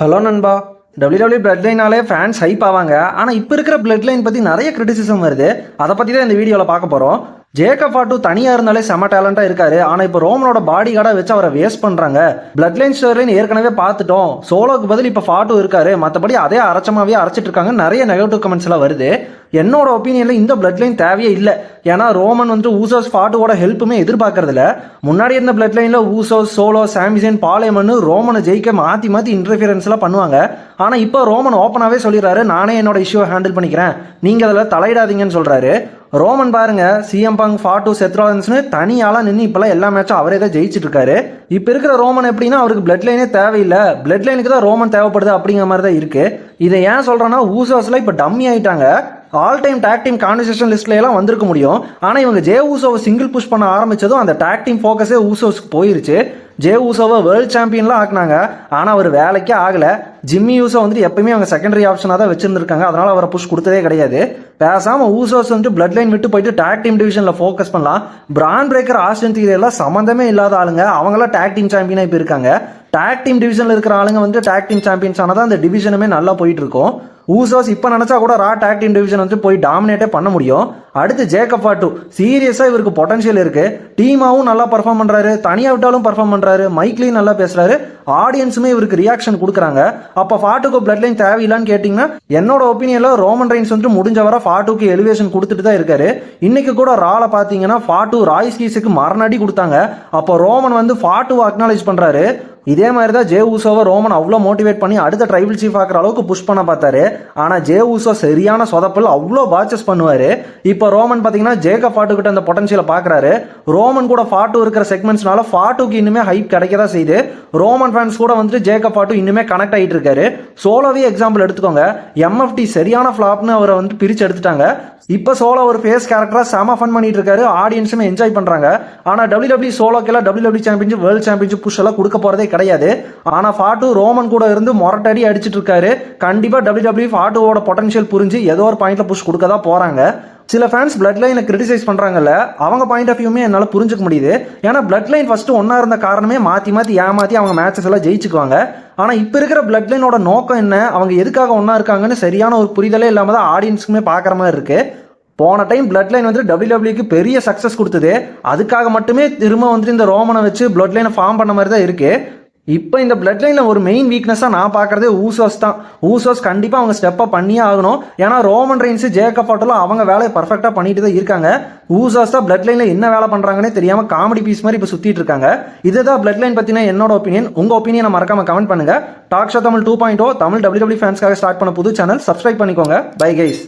Hello நண்பா. WWE blood லைனாலே fans hype ஆவாங்க. ஆனால் இப்போ இருக்கிற பிளட் லைன் பற்றி நிறைய கிரிட்டிசிசம் வருது. அதை பற்றி தான் இந்த வீடியோவில் பார்க்க போகிறோம். ஜேக்கப் ஃபாட்டு தனியாக இருந்தாலே செம டேலண்டாக இருக்காரு. ஆனால் இப்போ ரோமனோட பாடி கார்டாக வச்சு அவரை வேஸ்ட் பண்ணுறாங்க. பிளட் லைன் ஸ்டோரிலைன் ஏற்கனவே பார்த்துட்டோம். சோலோக்கு பதில் இப்போ ஃபாட்டு இருக்காரு. மற்றபடி அதே அரைச்சமாவே அரைச்சிட்டு இருக்காங்க. நிறைய நெகட்டிவ் கமெண்ட்ஸ் எல்லாம் வருது. என்னோட ஒப்பீனியனில் இந்த பிளட் லைன் தேவையே இல்லை. ஏன்னா ரோமன் வந்து ஊசோஸ் ஃபாட்டுவோட ஹெல்ப்புமே எதிர்பார்க்கறதில்ல. முன்னாடி இருந்த பிளட் லைனில் ஊசோஸ், சோலோ, சாம்பிசன், பாலேமன் ரோமனை ஜெயிக்க மாற்றி மாற்றி இன்டர்ஃபியரன்ஸ்லாம் பண்ணுவாங்க. ஆனால் இப்போ ரோமன் ஓப்பனாகவே சொல்லிடுறாரு, நானே என்னோட இஷ்யூவை ஹேண்டில் பண்ணிக்கிறேன், நீங்கள் அதில் தலையிடாதீங்கன்னு சொல்கிறாரு. ரோமன் பாருங்க, சிஎம் பங்க், ஃபாட்டு, செத்ரான்ஸ்னு தனியாலாம் நின்று இப்பெல்லாம் எல்லா மேட்சும் அவரே தான் ஜெயிச்சிட்டு இருக்காரு. இப்போ இருக்கிற ரோமன் எப்படின்னா அவருக்கு பிளட் லைனே தேவையில்லை, பிளட் லைனுக்கு தான் ரோமன் தேவைப்படுது அப்படிங்கிற மாதிரி தான் இருக்கு. இதை ஏன் சொல்கிறேன்னா ஊசோஸ்லாம் இப்போ டம்மி ஆகிட்டாங்க. All time talk team conversation லிஸ்ட்ல எல்லாம் வந்திருக்க முடியும். ஆனால் இவங்க ஜே ஊசோவை சிங்கிள் புஷ் பண்ண ஆரம்பிச்சதும் அந்த டாக் டீம் ஃபோக்கஸே ஊசோஸ்க்கு போயிருச்சு. ஜே ஊசோவை வேர்ல்ட் சாம்பியன்லாம் ஆக்குனாங்க. ஆனால் அவர் வேலைக்கே ஆகலை. ஜிம்மி யூசோ வந்துட்டு எப்பயுமே அவங்க செகண்டரி ஆப்ஷனாக தான் வச்சிருந்துருக்காங்க. அதனால அவரை புஷ் கொடுத்ததே கிடையாது. பேசாமல் ஊசோஸ் வந்துட்டு பிளட் லைன் விட்டு போயிட்டு டாக் டீம் டிவிஷனில் ஃபோக்கஸ் பண்ணலாம். பிரான் பிரேக்கர், ஆஸ்டன் தியரி எல்லாம் சம்மந்தமே இல்லாத ஆளுங்க. அவங்களாம் டாக் டீம் சாம்பியனாக இப்போ இருக்காங்க. டாக் டீம் டிவிஷனில் இருக்கிற ஆளுங்க வந்து டாக் டீம் சாம்பியன்ஸ் ஆனால் தான் அந்த டிவிஷனுமே நல்லா போயிட்டு இருக்கும். ஊசோஸ் இப்போ நினச்சா கூட ரா டாக் டீம் டிவிஷன் வந்து போய் டாமினேட்டே பண்ண முடியும். அடுத்து ஜேக்கப் ஃபாட்டு, சீரியஸாக இவருக்கு பொட்டன்ஷியல் இருக்கு. டீமாவும் நல்லா பர்ஃபார்ம் பண்ணுறாரு, தனியாக விட்டாலும் பர்ஃபார்ம் பண்ணுறாரு, மைக்லையும் நல்லா பேசுறாரு, ஆடியன்ஸுமே இவருக்கு ரியாக்ஷன் கொடுக்குறாங்க. அப்போ ஃபாட்டுக்கு பிளட் லைன் தேவையில்லான்னு கேட்டிங்கன்னா என்னோட ஒப்பீனியனில் ரோமன் ரெயின்ஸ் வந்து முடிஞ்ச வர ஃபாட்டுக்கு எலிவேஷன் கொடுத்துட்டு தான் இருக்காரு. இன்னைக்கு கூட ரால பார்த்தீங்கன்னா ஃபாட்டு ராய்ஸ் கீஸுக்கு மரணடி கொடுத்தாங்க. அப்போ ரோமன் வந்து ஃபாட்டுவை அக்னாலேஜ் பண்ணுறாரு. இதே மாதிரி தான் ஜே ஊசோவை ரோமன் அவ்வளோ மோட்டிவேட் பண்ணி அடுத்த ட்ரைபிள் சீஃப் ஆகிற அளவுக்கு புஷ் பண்ண பார்த்தாரு. ஆனால் ஜே ஊசோ சரியான சொதப்பல், அவ்வளோ பாச்சஸ் பண்ணுவார். இப்போ ரோமன் பார்த்தீங்கன்னா ஜேக்கப் ஃபாட்டு கிட்ட அந்த பொட்டன்ஷியலை பார்க்குறாரு. ரோமன் கூட ஃபாட்டு இருக்கிற செக்மெண்ட்ஸ்னால ஃபாட்டுக்கு இன்னுமே ஹைப் கிடைக்க தான் செய்யுது. ரோமன் ஃபேன்ஸ் கூட வந்துட்டு ஜேக்கப் ஃபாட்டு இன்னுமே கனெக்ட் ஆகிட்டு இருக்காரு. சோலோவே எக்ஸாம்பிள் எடுத்துக்கோங்க. எம்எஃப்டி சரியான ஃப்ளாப்னு அவரை வந்து பிரித்து எடுத்துட்டாங்க. இப்போ சோலோ ஒரு ஃபேஸ் கேரக்டரா செம ஃபன் பண்ணிட்டு இருக்காரு. ஆடியன்ஸுமே என்ஜாய் பண்றாங்க. ஆனா WWE சோலோக்கெல்லாம் WWE championship, world championship push எல்லாம் கொடுக்க போறதே கிடையாது. ஆனா ஃபாட்டு ரோமன் கூட இருந்து மொரட்டடி அடிச்சிட்டு இருக்காரு. கண்டிப்பா WWE ஃபாட்டுவோட பொட்டன்ஷியல் புரிஞ்சு ஏதோ ஒரு பாயிண்ட்ல புஷ் கொடுக்க தான் போறாங்க. சில ஃபேன்ஸ் பிளட் லைனை கிரிட்டிசைஸ் பண்ணுறாங்கல்ல, அவங்க பாயிண்ட் ஆஃப் வியூமே என்னால் புரிஞ்சுக்க முடியுது. ஏன்னா பிளட் லைன் ஃபஸ்ட்டு ஒன்றா இருந்த காரணமே மாற்றி மாற்றி ஏமாற்றி அவங்க மேட்சஸ் எல்லாம் ஜெயிச்சுக்குவாங்க. ஆனால் இப்போ இருக்கிற பிளட் லைனோட நோக்கம் என்ன, அவங்க எதுக்காக ஒன்றா இருக்காங்கன்னு சரியான ஒரு புரிதலே இல்லாமல் தான் ஆடியன்ஸுக்குமே பார்க்குற மாதிரி இருக்குது. போன டைம் பிளட் லைன் வந்து WWEக்கு பெரிய சக்ஸஸ் கொடுத்தது. அதுக்காக மட்டுமே திரும்ப வந்துட்டு இந்த ரோமனை வச்சு பிளட் லைனை ஃபார்ம் பண்ண மாதிரி தான் இருக்குது. இப்போ இந்த பிளட் லைனில் ஒரு மெயின் வீக்னஸாக நான் பார்க்குறதே ஊசோஸ் தான். ஊசோஸ் கண்டிப்பாக அவங்க ஸ்டெப்பாக பண்ணியே ஆகணும். ஏன்னா ரோமன் ரெயின்ஸு, ஜேக்கப் ஃபாட்டுலாம் அவங்க வேலையை பர்ஃபெக்டாக பண்ணிட்டு தான் இருக்காங்க. ஊசோஸ் தான் பிளட் லைனில் என்ன வேலை பண்ணுறாங்கன்னே தெரியாமல் காமெடி பீஸ் மாதிரி இப்போ சுற்றிட்டு இருக்காங்க. இதுதான் பிளட் லைன் பற்றின என்னோட ஒப்பீனியன். உங்கள் ஒப்பீனியனை மறக்காமல் கமெண்ட் பண்ணுங்கள். Talk show Tamil 2.0 Tamil WWE ஃபேன்ஸ்க்காக ஸ்டார்ட் பண்ண புது சேனல். சப்ஸ்கிரைப் பண்ணிக்கோங்க. Bye guys.